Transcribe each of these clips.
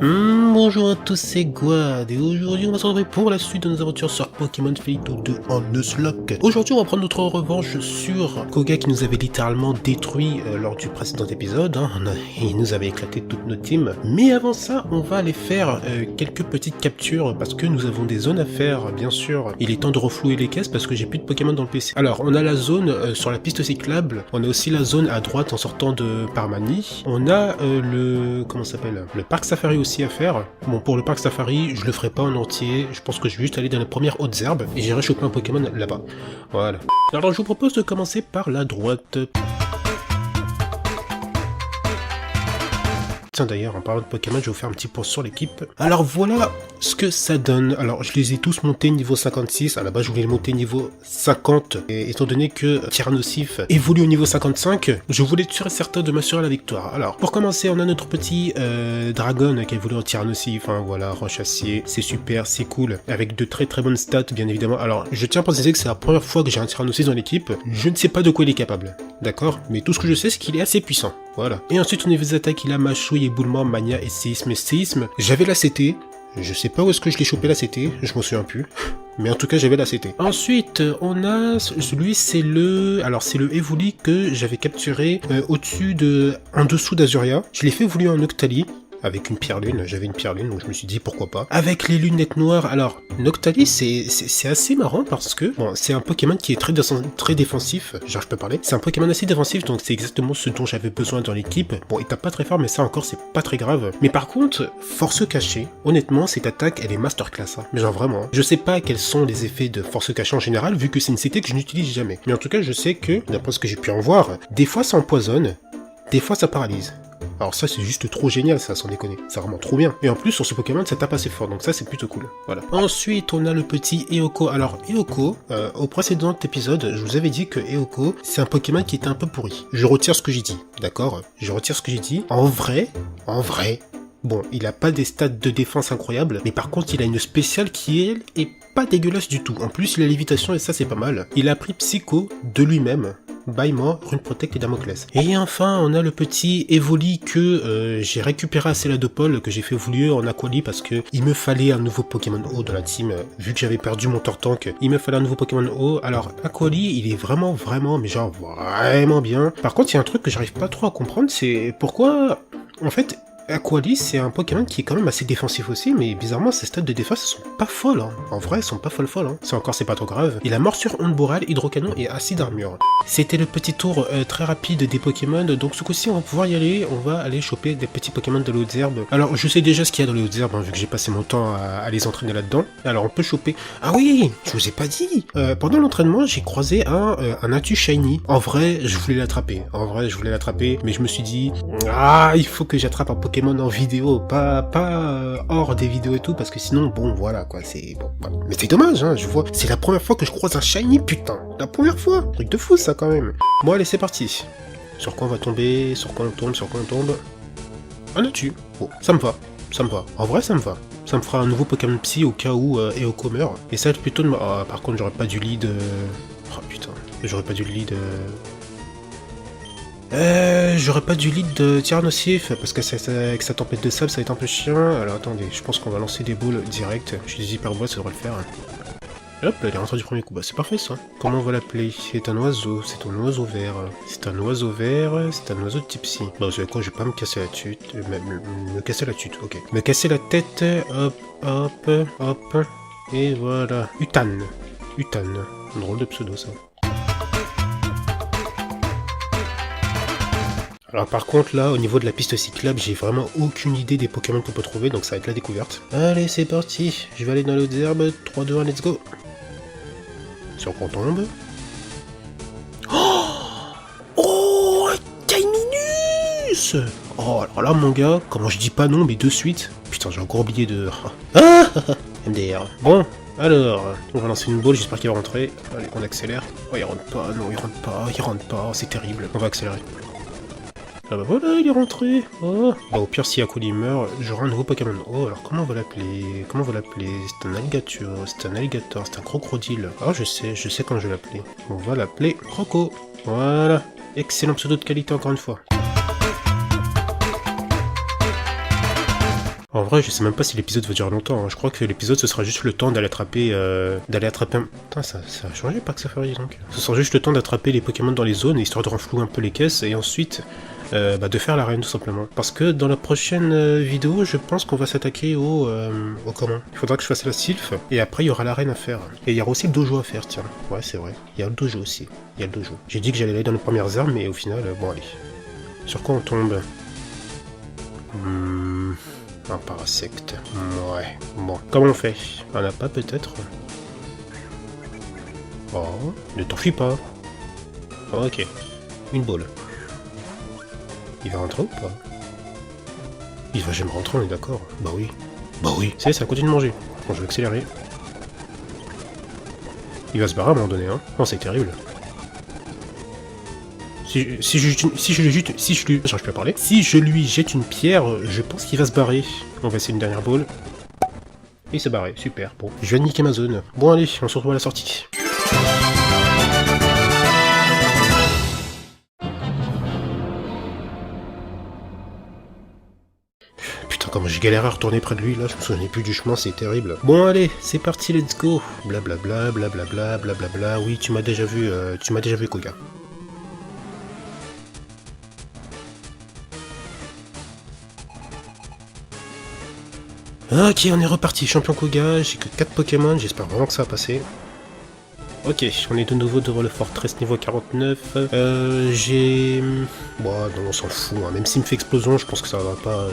Bonjour à tous, c'est Guad, et aujourd'hui on va se retrouver pour la suite de nos aventures sur Pokémon Fate 2 en Nuzlocke. Aujourd'hui on va prendre notre revanche sur Koga qui nous avait littéralement détruit lors du précédent épisode, il nous avait éclaté toute notre team. Mais avant ça, on va aller faire quelques petites captures parce que nous avons des zones à faire, bien sûr. Il est temps de reflouer les caisses parce que j'ai plus de Pokémon dans le PC. Alors, on a la zone sur la piste cyclable, on a aussi la zone à droite en sortant de Parmanie. On a comment ça s'appelle, le parc safari aussi à faire. Bon, pour le parc safari, je le ferai pas en entier, je pense que je vais juste aller dans les premières hautes herbes et j'irai choper un Pokémon là-bas. Voilà. Alors je vous propose de commencer par la droite. Tiens d'ailleurs, en parlant de Pokémon, je vais vous faire un petit point sur l'équipe. Alors voilà ce que ça donne. Alors je les ai tous montés niveau 56, à la base je voulais les monter niveau 50, et étant donné que Tyrannosif évolue au niveau 55, je voulais être sûr et certain de m'assurer la victoire. Alors pour commencer, on a notre petit Dragon qui évolue en Tyrannosif, voilà, roche acier, c'est super, c'est cool, avec de très très bonnes stats bien évidemment. Alors je tiens à préciser que c'est la première fois que j'ai un Tyrannosif dans l'équipe, je ne sais pas de quoi il est capable, d'accord, mais tout ce que je sais c'est qu'il est assez puissant. Voilà. Et ensuite au niveau des attaques, il a Machouille, Éboulement, Mania et Séisme. Séisme, j'avais la CT. Je sais pas où est-ce que je l'ai chopé la CT, je m'en souviens plus. Mais en tout cas, j'avais la CT. Ensuite, on a celui, c'est le... Alors, c'est le Evoli que j'avais capturé en dessous d'Azuria. Je l'ai fait évoluer en Octali. Avec une pierre lune, j'avais une pierre lune, donc je me suis dit pourquoi pas. Avec les lunettes noires, alors, Noctali, c'est assez marrant parce que, bon, c'est un Pokémon qui est très défensif, genre je peux parler, c'est un Pokémon assez défensif, donc c'est exactement ce dont j'avais besoin dans l'équipe. Bon, il tape pas très fort, mais ça encore, c'est pas très grave. Mais par contre, force cachée, honnêtement, cette attaque, elle est masterclass, hein. Mais genre vraiment, hein. Je sais pas quels sont les effets de force cachée en général, vu que c'est une CT que je n'utilise jamais. Mais en tout cas, je sais que, d'après ce que j'ai pu en voir, des fois ça empoisonne, des fois ça paralyse. Alors ça c'est juste trop génial ça, sans déconner, c'est vraiment trop bien. Et en plus sur ce Pokémon ça tape assez fort, donc ça c'est plutôt cool. Voilà. Ensuite on a le petit Eoko. Alors Eoko, au précédent épisode, je vous avais dit que Eoko c'est un Pokémon qui était un peu pourri. Je retire ce que j'ai dit, d'accord? Je retire ce que j'ai dit. En vrai, bon, il a pas des stats de défense incroyables, mais par contre il a une spéciale qui elle est pas dégueulasse du tout. En plus il a lévitation et ça c'est pas mal. Il a pris Psycho de lui-même. Baimor, Rune Protect et Damoclès. Et enfin, on a le petit Evoli que j'ai récupéré à Céladopole, que j'ai fait évoluer en Aquali parce que il me fallait un nouveau Pokémon haut dans la team. Vu que j'avais perdu mon Tortank, il me fallait un nouveau Pokémon haut. Alors, Aquali, il est vraiment, mais genre vraiment bien. Par contre, il y a un truc que j'arrive pas trop à comprendre, c'est pourquoi, en fait, Aquali, c'est un Pokémon qui est quand même assez défensif aussi, mais bizarrement, ses stats de défense, elles sont pas folles, hein. En vrai, elles sont pas folles, hein. Ça encore, c'est pas trop grave. Il a Morsure, Onde Boréale, Hydrocanon et Acide Armure. C'était le petit tour très rapide des Pokémon, donc ce coup-ci, on va pouvoir y aller. On va aller choper des petits Pokémon de les hautes herbes. Alors, je sais déjà ce qu'il y a dans les hautes herbes, hein, vu que j'ai passé mon temps à les entraîner là-dedans. Alors, on peut choper... Ah oui, je vous ai pas dit. Pendant l'entraînement, j'ai croisé un Atu Shiny. En vrai, je voulais l'attraper. Mais je me suis dit... Ah, il faut que j'attrape un Pokémon en vidéo, pas hors des vidéos et tout, parce que sinon, bon, voilà, quoi, c'est... Bon, voilà. Mais c'est dommage, hein, je vois, c'est la première fois que je croise un shiny, putain, la première fois, truc de fou, ça, quand même. Bon, allez, c'est parti. Sur quoi on va tomber, sur quoi on tombe. Un Atu. Bon, ça me va. En vrai, ça me va. Ça me fera un nouveau Pokémon Psy au cas où Eoko meurt. Et ça va être plutôt de... Ah, par contre, j'aurais pas du lead... Oh, putain, j'aurais pas du lead... J'aurais pas du lead de Tyrannosif, parce que avec sa tempête de sable, ça va être un peu chiant. Alors attendez, je pense qu'on va lancer des boules direct. J'ai des hyperbois, ça devrait le faire. Hop, elle est rentrée du premier coup, bah c'est parfait ça. Comment on va l'appeler? C'est un oiseau, c'est un oiseau vert. C'est un oiseau de type psy. Bah vous savez quoi, je vais pas me casser la tête. Me casser la tête, ok. Me casser la tête, hop. Et voilà. Utan. Drôle de pseudo ça. Alors par contre là, au niveau de la piste cyclable, j'ai vraiment aucune idée des Pokémon qu'on peut trouver, donc ça va être la découverte. Allez, c'est parti, je vais aller dans les hautes herbes, 3, 2, 1, let's go. Sur quoi on tombe? Oh, Taiminus! Oh, alors là mon gars, comment je dis pas non, mais de suite. Putain, j'ai encore oublié de... Ah MDR. Bon, alors, on va lancer une boule, j'espère qu'il va rentrer. Allez, on accélère. Oh, il rentre pas, non, il rentre pas, c'est terrible. On va accélérer. Ah bah voilà, il est rentré. Oh. Bah au pire, si Aquali meurt, j'aurai un nouveau Pokémon. Oh, alors comment on va l'appeler? C'est un alligator, c'est un crocodile. Ah, je sais comment je vais l'appeler. On va l'appeler Croco. Voilà. Excellent pseudo de qualité encore une fois. En vrai, je sais même pas si l'épisode va durer longtemps. Hein. Je crois que l'épisode, ce sera juste le temps d'aller attraper... Putain, ça a changé, pas que ça ferait, donc. Ce sera juste le temps d'attraper les Pokémon dans les zones, histoire de renflouer un peu les caisses, et ensuite... de faire l'arène tout simplement. Parce que dans la prochaine vidéo, je pense qu'on va s'attaquer au comment. Il faudra que je fasse la sylph, et après il y aura l'arène à faire. Et il y aura aussi le dojo à faire, tiens. Ouais, c'est vrai. Il y a le dojo aussi. Il y a le dojo. J'ai dit que j'allais aller dans les premières armes, mais au final, bon allez. Sur quoi on tombe? Un parasecte. Ouais. Bon. Comment on fait? Un appât peut-être? Oh, ne t'enfuis pas. Ok. Une boule. Il va rentrer ou pas? Il va jamais rentrer, on est d'accord. Bah oui. Bah oui. Ça continue de manger. Bon, je vais accélérer. Il va se barrer à un moment donné, hein. Non, c'est terrible. Si je lui jette une pierre, je pense qu'il va se barrer. On va essayer une dernière boule. Et il s'est barré, super. Bon, je viens de niquer ma zone. Bon allez, on se retrouve à la sortie. Comment j'ai galéré à retourner près de lui, là, je me souvenais plus du chemin, c'est terrible. Bon allez, c'est parti, let's go. Blablabla, blablabla, blablabla, oui, tu m'as déjà vu, Koga. Ok, on est reparti, champion Koga, j'ai que 4 Pokémon, j'espère vraiment que ça va passer. Ok, on est de nouveau devant le Fortress niveau 49. J'ai... Bon, non, on s'en fout, hein. Même s'il me fait explosion, je pense que ça va pas...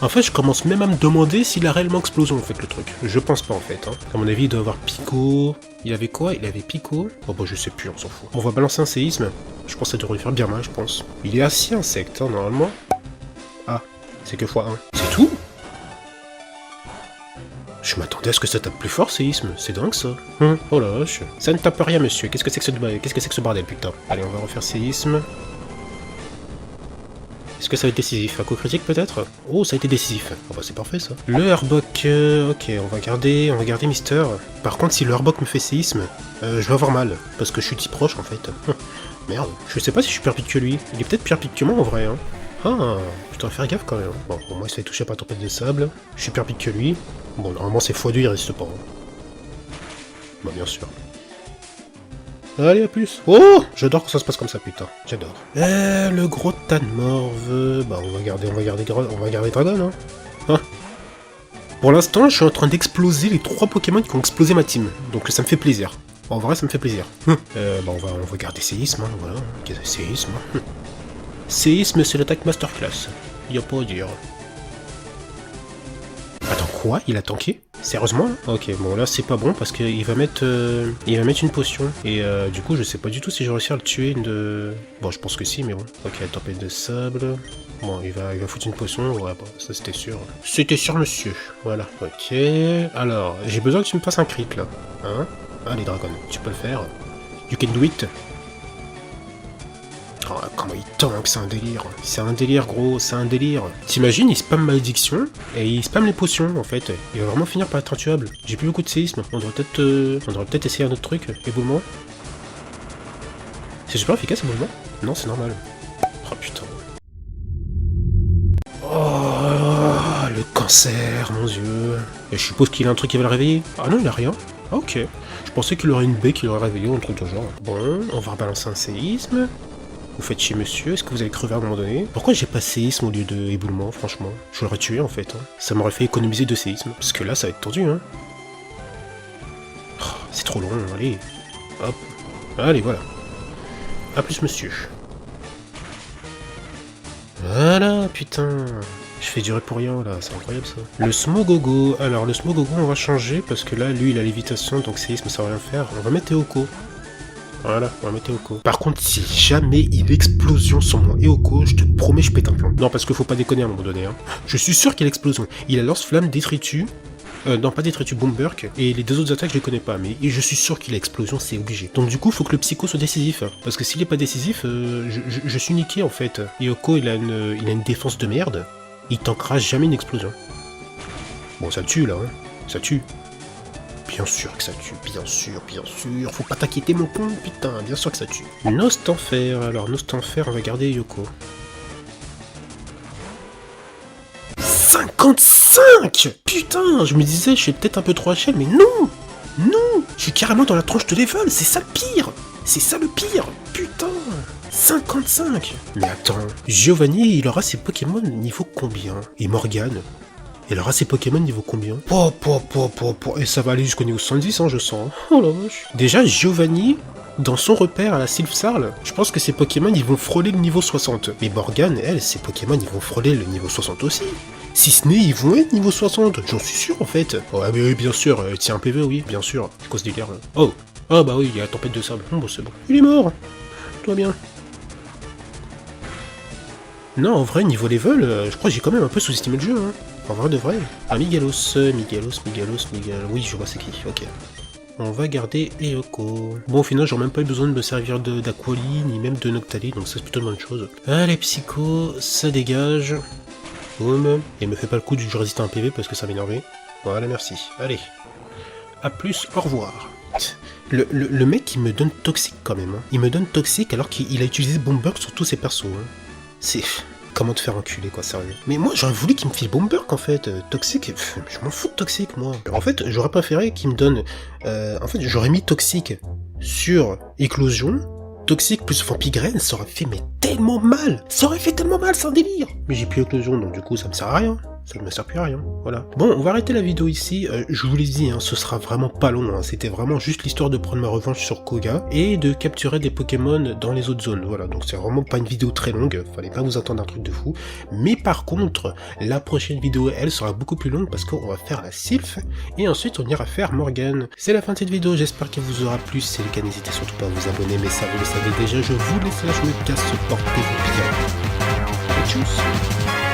En fait, je commence même à me demander s'il a réellement explosion, en fait, le truc. Je pense pas, en fait. Hein. À mon avis, il doit avoir Pico... Il avait quoi? Il avait Pico? Oh bah, je sais plus, on s'en fout. On va balancer un séisme. Je pense que ça devrait lui faire bien mal, je pense. Il est assis insecte, hein, normalement. Ah, c'est que x1. C'est tout? Je m'attendais à ce que ça tape plus fort, séisme. C'est dingue, ça. Oh la vache. Ça ne tape rien, monsieur. Qu'est-ce que c'est que ce bordel, putain? Allez, on va refaire séisme. Est-ce que ça va être décisif? Un coup critique, peut-être? Oh, ça a été décisif. Oh bah, c'est parfait, ça. Le Herbok... ok, on va garder Mister. Par contre, si le Herbok me fait séisme, je vais avoir mal. Parce que je suis si proche, en fait. Merde. Je sais pas si je suis plus rapide que lui. Il est peut-être plus rapide que moi, en vrai, hein. Ah, je dois faire gaffe, quand même. Bon, au moins, il se fait toucher par la tempête de sable. Je suis plus rapide que lui. Bon, normalement, c'est x2, il reste pas. Hein. Bah, bien sûr. Allez, à plus. Oh, j'adore quand ça se passe comme ça, putain. J'adore. Le gros Tanmorve... Bah, on va garder Dragon, hein. Pour l'instant, je suis en train d'exploser les 3 Pokémon qui ont explosé ma team. Donc, ça me fait plaisir. En vrai, ça me fait plaisir. Bah, on va garder Séisme, hein, voilà. Séisme. Séisme, c'est l'attaque masterclass. Y a pas à dire. Attends, quoi? Il a tanké? Sérieusement? Ok, bon là c'est pas bon parce qu'il va mettre une potion. Et du coup je sais pas du tout si je vais réussir à le tuer de... Bon je pense que si mais bon. Ok, la tempête de sable. Bon il va foutre une potion, ouais bon, ça c'était sûr. C'était sûr monsieur, voilà. Ok, alors j'ai besoin que tu me fasses un crit là. Hein? Allez Dragon, tu peux le faire. You can do it. Oh, comment il tank, c'est un délire. C'est un délire, gros, c'est un délire. T'imagines, il spam malédiction, et il spam les potions, en fait. Il va vraiment finir par être intuable. J'ai plus beaucoup de séisme. On devrait peut-être essayer un autre truc. Éboulement. C'est super efficace, éboulement? Non, c'est normal. Oh, putain. Oh, le cancer, mon dieu. Et je suppose qu'il a un truc qui va le réveiller. Ah non, il a rien. Ah, ok. Je pensais qu'il aurait une baie qui l'aurait réveillé, ou un truc de genre. Bon, on va rebalancer un séisme. Vous faites chier monsieur, est-ce que vous allez crever à un moment donné? Pourquoi j'ai pas séisme au lieu de éboulement, franchement? Je l'aurais tué en fait, hein. Ça m'aurait fait économiser 2 séismes. Parce que là ça va être tendu, hein. Oh, c'est trop long, allez. Hop. Allez, voilà. A plus monsieur. Voilà, putain. Je fais durer pour rien là, c'est incroyable ça. Le Smogogo, alors le Smogogo on va changer parce que là lui il a lévitation donc séisme ça va rien faire. On va mettre Eoko. Voilà, on va mettre Eoko. Par contre, si jamais il explosion sur mon Eoko, je te promets, je pète un plomb. Non, parce qu'il faut pas déconner à un moment donné. Hein. Je suis sûr qu'il y a l'explosion. Il a lance-flamme, détritus. Non, pas détritus, Boomburk. Et les 2 autres attaques, je les connais pas. Mais je suis sûr qu'il a explosion, c'est obligé. Donc, du coup, faut que le psycho soit décisif. Parce que s'il est pas décisif, je suis niqué en fait. Eoko, il a une défense de merde. Il tankera jamais une explosion. Bon, ça tue là. Hein. Ça tue. Bien sûr que ça tue, bien sûr, faut pas t'inquiéter mon con, putain, bien sûr que ça tue. Nostanfer, alors Nostanfer, on va garder Yoko. 57 5. Putain, je me disais, je suis peut-être un peu trop HL, mais non. Non, je suis carrément dans la tranche de level, c'est ça le pire. C'est ça le pire. Putain. 55. Mais attends, Giovanni, il aura ses Pokémon niveau combien? Et Morgane, il aura ses Pokémon niveau combien? Et ça va aller jusqu'au niveau 70, hein, je sens. Oh la vache. Déjà, Giovanni, dans son repère à la Sylph-Sarl, je pense que ses Pokémon, ils vont frôler le niveau 60. Mais Morgane, elle, ses Pokémon, ils vont frôler le niveau 60 aussi. Si ce n'est, ils vont être niveau 60, j'en suis sûr en fait. Ouais, mais oui, bien sûr, tiens un PV, oui, bien sûr. C'est quoi ce délire là? Oh, ah bah oui, il y a la tempête de sable. Bon, c'est bon. Il est mort. Tout va bien. Non, en vrai, niveau level, je crois que j'ai quand même un peu sous-estimé le jeu, hein. En vrai de vrai. Ah, Migalos. Oui, je vois c'est qui, ok. On va garder Lyoko. Bon, au final, j'aurais même pas eu besoin de me servir d'Aquali, ni même de Noctali, donc c'est plutôt une bonne chose. Allez, Psycho, ça dégage. Boum. Et me fait pas le coup du je résiste à un PV parce que ça m'énervait. Voilà, merci. Allez. A plus, au revoir. Le mec, il me donne toxique quand même. Hein. Il me donne toxique alors qu'il a utilisé Bomber sur tous ses persos. Hein. C'est... Comment te faire enculer, quoi, sérieux. Mais moi, j'aurais voulu qu'il me file Bomber, qu'en fait. Toxique, je m'en fous de toxique, moi. En fait, j'aurais préféré qu'il me donne... en fait, j'aurais mis toxique sur Éclosion. Toxique plus Vampigraine, ça aurait fait mais tellement mal. Ça aurait fait tellement mal, c'est un délire. Mais j'ai plus Éclosion, donc du coup, ça me sert à rien. Ça ne me sert plus à rien, voilà. Bon, on va arrêter la vidéo ici, je vous l'ai dit, hein, ce sera vraiment pas long, hein. C'était vraiment juste l'histoire de prendre ma revanche sur Koga, et de capturer des Pokémon dans les autres zones, voilà, donc c'est vraiment pas une vidéo très longue, fallait pas vous attendre un truc de fou, mais par contre, la prochaine vidéo, elle, sera beaucoup plus longue, parce qu'on va faire la Sylph, et ensuite on ira faire Morgane. C'est la fin de cette vidéo, j'espère qu'elle vous aura plu, si c'est le cas, n'hésitez surtout pas à vous abonner, mais ça vous le savez déjà, je vous laisse là, je me casse, portez-vous bien. Et tchuss.